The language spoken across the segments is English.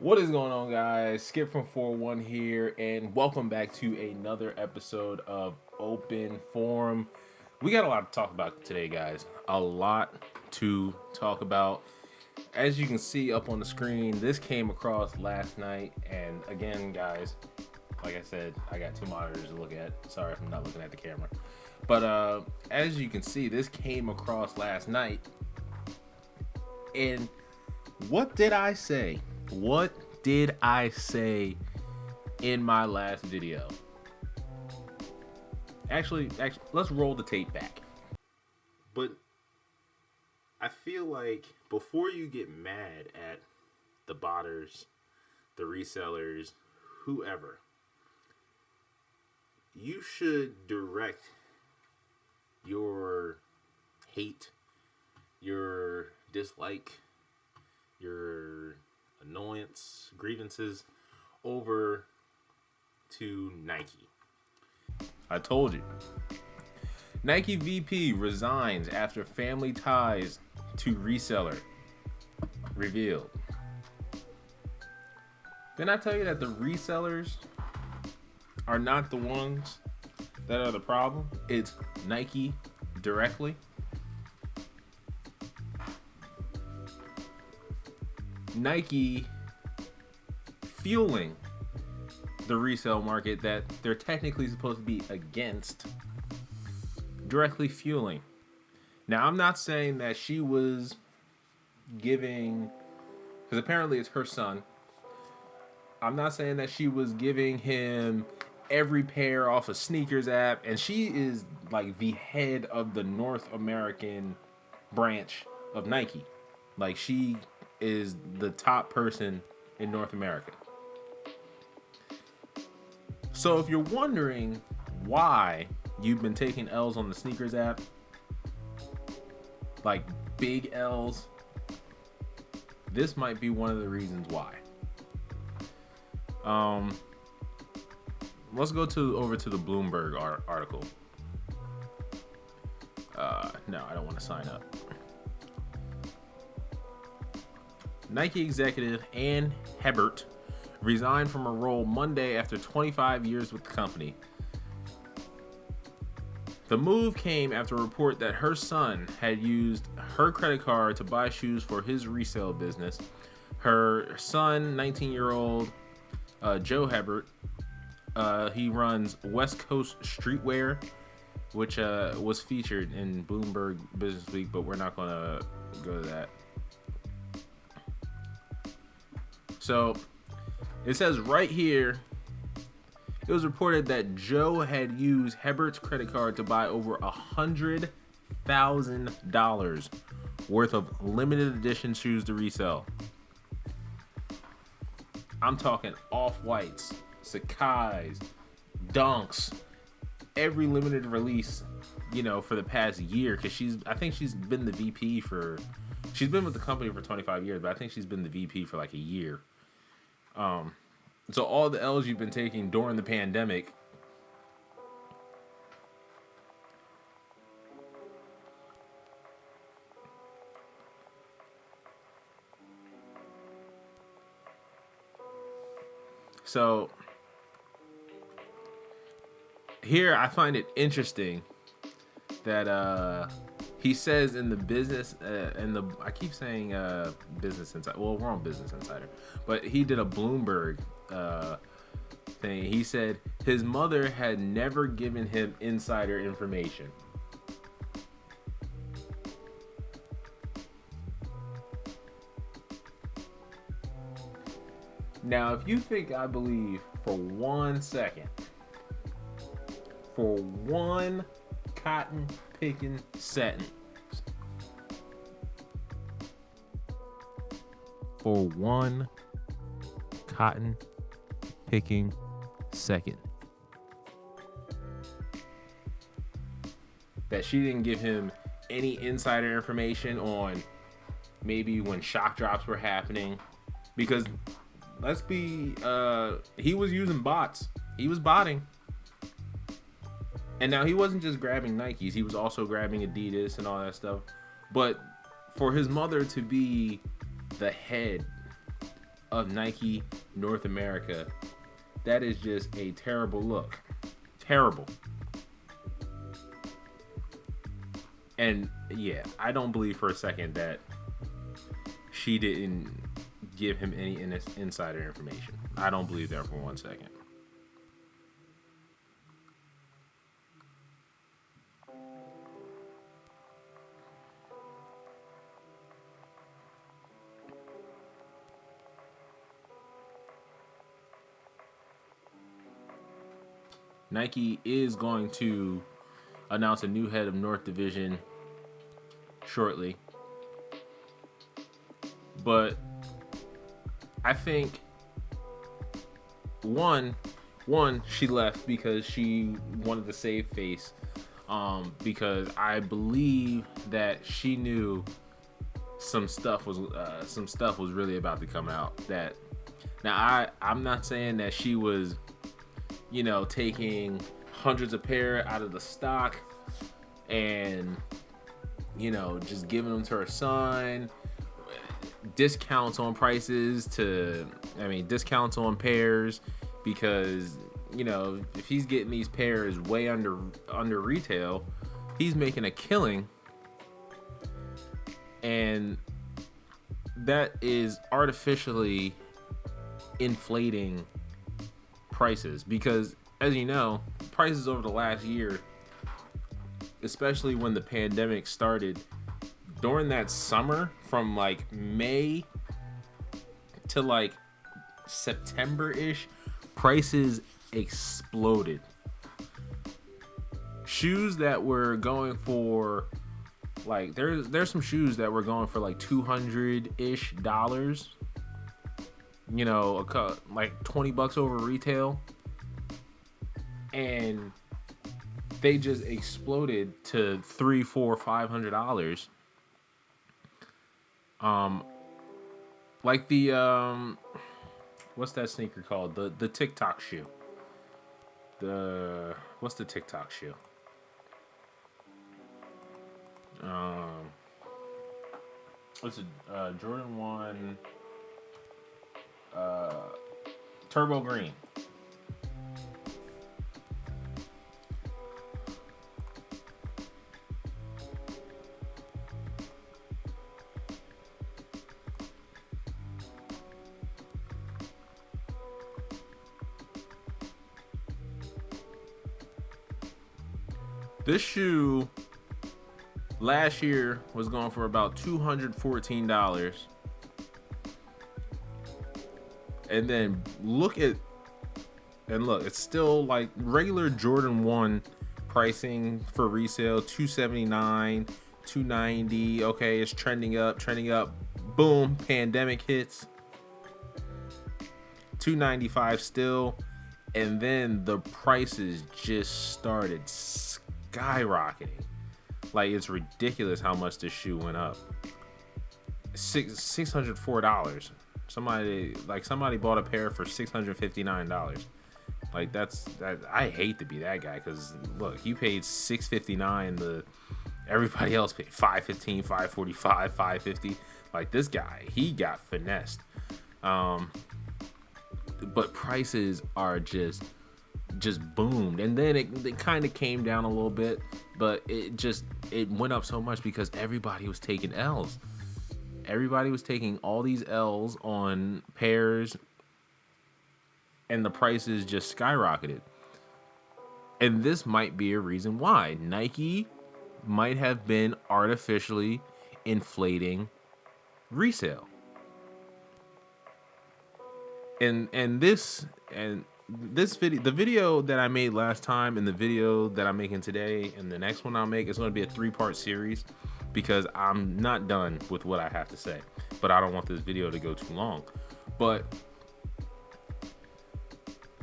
What is going on, guys? Skip from 4-1 here, and welcome back to another episode of Open Forum. We got a lot to talk about today, guys. A lot to talk about. As you can see up on the screen, this came across last night, and again, guys, like I said, I got two monitors to look at. Sorry if I'm not looking at the camera. But as you can see, this came across last night, and what did I say? What did I say in my last video? Actually, let's roll the tape back. But I feel like before you get mad at the botters, the resellers, whoever, you should direct your hate, your dislike, your annoyance, grievances over to Nike. I told you. Nike VP resigns after family ties to reseller revealed. Didn't I tell you that the resellers are not the ones that are the problem? It's Nike directly. Nike fueling the resale market that they're technically supposed to be against, directly fueling. Now, I'm not saying that she was giving, because apparently it's her son. I'm not saying that she was giving him every pair off a sneakers app, and she is like the head of the North American branch of Nike. Like, she is the top person in North America. So if you're wondering why you've been taking L's on the sneakers app, like big L's, this might be one of the reasons why. Let's go over to the Bloomberg article. No, I don't want to sign up. Nike executive Ann Hebert resigned from her role Monday after 25 years with the company. The move came after a report that her son had used her credit card to buy shoes for his resale business. Her son, 19-year-old Joe Hebert, he runs West Coast Streetwear, which was featured in Bloomberg Business Week, but we're not going to go to that. So it says right here, it was reported that Joe had used Hebert's credit card to buy over $100,000 worth of limited edition shoes to resell. I'm talking Off-Whites, Sacai's, Dunks, every limited release, for the past year. Because I think she's been the VP she's been with the company for 25 years, but I think she's been the VP for like a year. So all the L's you've been taking during the pandemic, so here I find it interesting that he says in the business, I keep saying Business Insider. Well, we're on Business Insider, but he did a Bloomberg thing. He said his mother had never given him insider information. Now, if you think I believe for 1 second, for one cotton picking sentence, for one cotton picking second, that she didn't give him any insider information on maybe when shock drops were happening, because he was using bots. He was botting. And now he wasn't just grabbing Nikes, he was also grabbing Adidas and all that stuff. But for his mother to be the head of Nike North America, that is just a terrible look. Terrible. And yeah, I don't believe for a second that she didn't give him any insider information. I don't believe that for 1 second. Nike is going to announce a new head of North Division shortly. But I think one she left because she wanted to save face. Because I believe that she knew some stuff was really about to come out. That now I'm not saying that she was, taking hundreds of pair out of the stock and, just giving them to her son. Discounts on prices discounts on pairs, because, if he's getting these pairs way under retail, he's making a killing. And that is artificially inflating prices, because as you know, prices over the last year, especially when the pandemic started, during that summer from like May to like September-ish, prices exploded. Shoes that were going for like there's some shoes that were going for like $200-ish, like $20 over retail, and they just exploded to $300, $400, $500. Like the what's that sneaker called? The TikTok shoe. What's the TikTok shoe? What's it? Jordan 1 Turbo Green. This shoe last year was going for about $214. And then look, it's still like regular Jordan 1 pricing for resale, $279, $290. Okay, it's trending up. Boom, pandemic hits. $295 still. And then the prices just started skyrocketing. Like, it's ridiculous how much this shoe went up. $604. Somebody bought a pair for $659. Like, that I hate to be that guy, because look, you paid $659. Everybody else paid $515, $545, $550. Like, this guy, he got finessed. But prices are just boomed, and then it kind of came down a little bit, but it went up so much because everybody was taking L's. Everybody was taking all these L's on pairs, and the prices just skyrocketed. And this might be a reason why Nike might have been artificially inflating resale. And this video, the video that I made last time, and the video that I'm making today, and the next one I'll make, is going to be a 3-part series, because I'm not done with what I have to say, but I don't want this video to go too long. But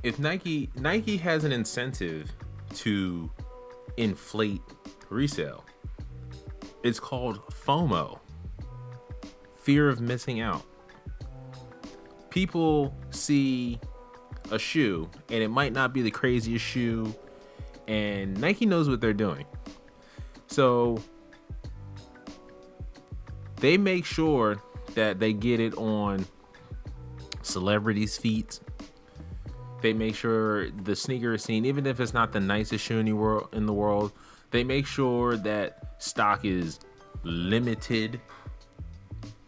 if Nike has an incentive to inflate resale, it's called FOMO, fear of missing out. People see a shoe, and it might not be the craziest shoe, and Nike knows what they're doing. So they make sure that they get it on celebrities' feet. They make sure the sneaker is seen, even if it's not the nicest shoe in the world. They make sure that stock is limited.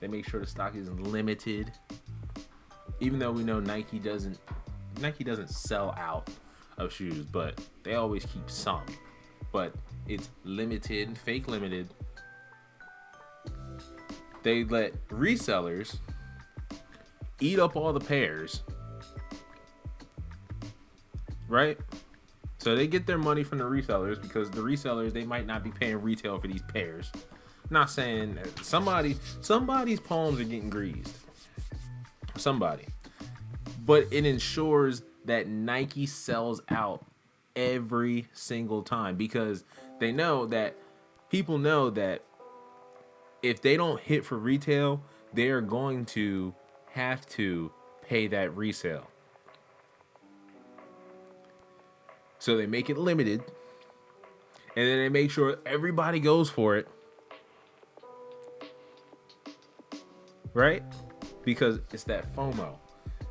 They make sure the stock is limited. Even though we know Nike doesn't sell out of shoes, but they always keep some. But it's limited, fake limited. They let resellers eat up all the pairs. Right? So they get their money from the resellers, because the resellers, they might not be paying retail for these pairs. Not saying that somebody's palms are getting greased. Somebody. But it ensures that Nike sells out every single time, because they know that people know that if they don't hit for retail, they are going to have to pay that resale. So they make it limited, and then they make sure everybody goes for it. Right? Because it's that FOMO.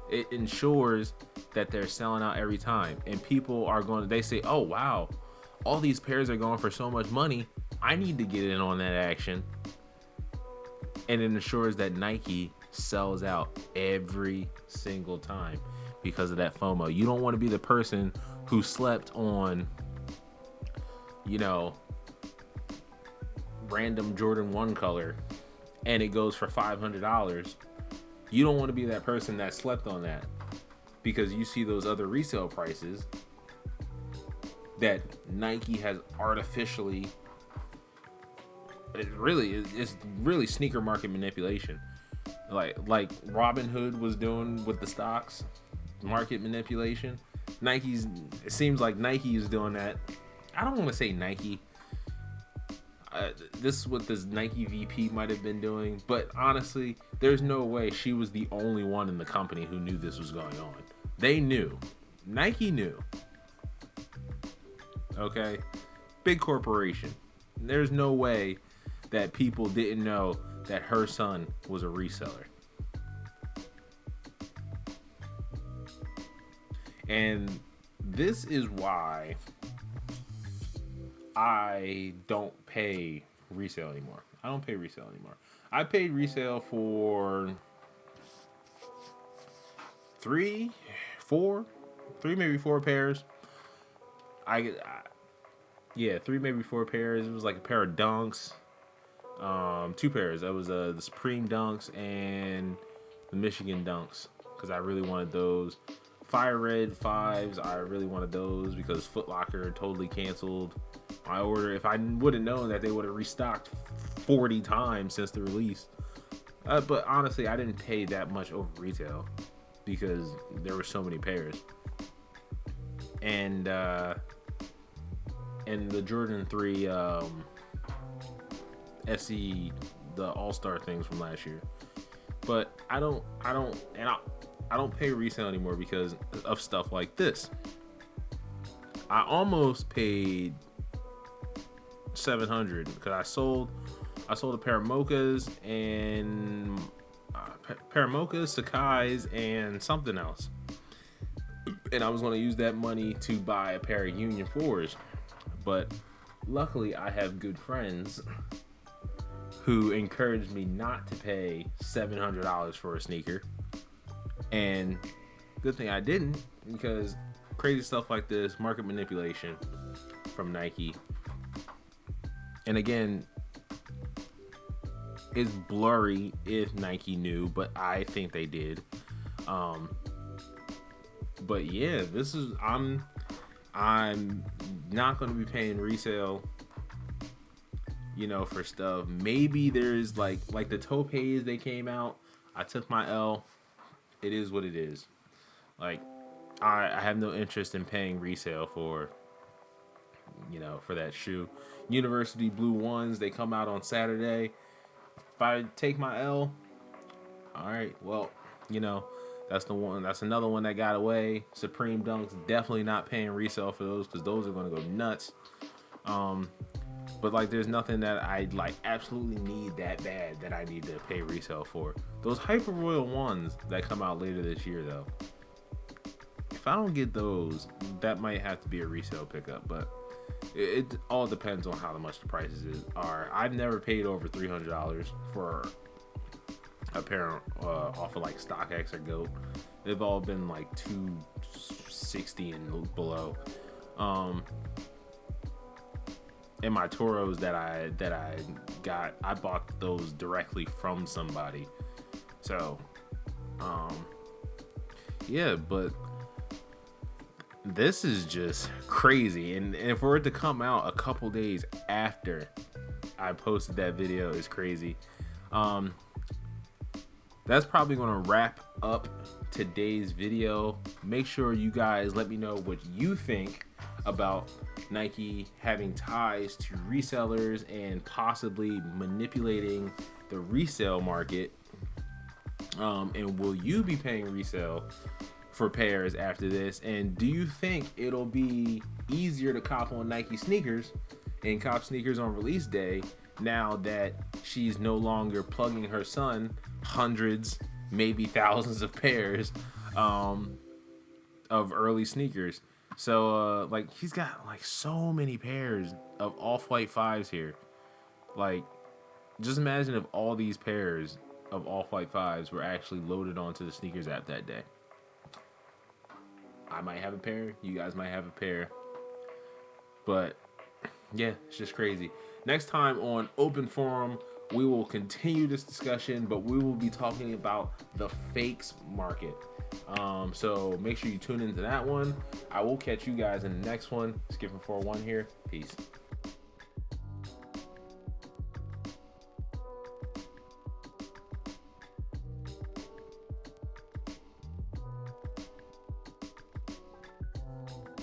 It ensures that they're selling out every time. And people are they say, oh, wow, all these pairs are going for so much money. I need to get in on that action. And it ensures that Nike sells out every single time because of that FOMO. You don't want to be the person who slept on, random Jordan 1 color and it goes for $500. You don't want to be that person that slept on that, because you see those other resale prices that Nike has artificially. It's really sneaker market manipulation, like Robinhood was doing with the stocks, market manipulation. It seems like Nike is doing that. I don't want to say Nike. This is what this Nike VP might have been doing, but honestly, there's no way she was the only one in the company who knew this was going on. They knew. Nike knew. Okay? Big corporation. There's no way that people didn't know that her son was a reseller. And this is why I don't pay resale anymore. I don't pay resale anymore. I paid resale for three, maybe four pairs. Three, maybe four pairs. It was like a pair of Dunks. Two pairs. That was the Supreme Dunks and the Michigan Dunks, because I really wanted those. Fire Red 5s, I really wanted those because Foot Locker totally canceled my order. If I would have known that they would have restocked 40 times since the release. But honestly, I didn't pay that much over retail because there were so many pairs. And the Jordan 3 SE, the All-Star things from last year. But I don't pay resale anymore because of stuff like this. I almost paid $700 because I sold a pair of Mochas and Sakai's and something else. And I was going to use that money to buy a pair of Union 4s. But luckily I have good friends who encouraged me not to pay $700 for a sneaker. And good thing I didn't, because crazy stuff like this, market manipulation from Nike. And again, it's blurry if Nike knew, but I think they did. But yeah, I'm not going to be paying resale, for stuff. Maybe there's like the Topes, they came out. I took my L. It is what it is. Like, I have no interest in paying resale for that shoe. University Blue Ones, they come out on Saturday. If I take my L, all right, well, that's the one. That's another one that got away. Supreme Dunks, definitely not paying resale for those because those are going to go nuts. But like, there's nothing that I like absolutely need that bad that I need to pay resale for. Those Hyper Royal ones that come out later this year, though, if I don't get those, that might have to be a resale pickup. But it all depends on how much the prices are. I've never paid over $300 for a pair off of like StockX or GOAT. They've all been like $260 and below. And my Toros that I got, I bought those directly from somebody. So, yeah, but this is just crazy. And for it to come out a couple days after I posted that video is crazy. That's probably going to wrap up today's video. Make sure you guys let me know what you think about Nike having ties to resellers and possibly manipulating the resale market. And will you be paying resale for pairs after this? And do you think it'll be easier to cop on Nike sneakers and cop sneakers on release day now that she's no longer plugging her son hundreds, maybe thousands of pairs of early sneakers? So like, he's got like so many pairs of Off-White 5s here. Like, just imagine if all these pairs of Off-White 5s were actually loaded onto the sneakers app that day. I might have a pair, you guys might have a pair, but yeah, it's just crazy. Next time on Open Forum, we will continue this discussion, but we will be talking about the fakes market. So make sure you tune into that one. I will catch you guys in the next one. Skipping 4-1 here. Peace.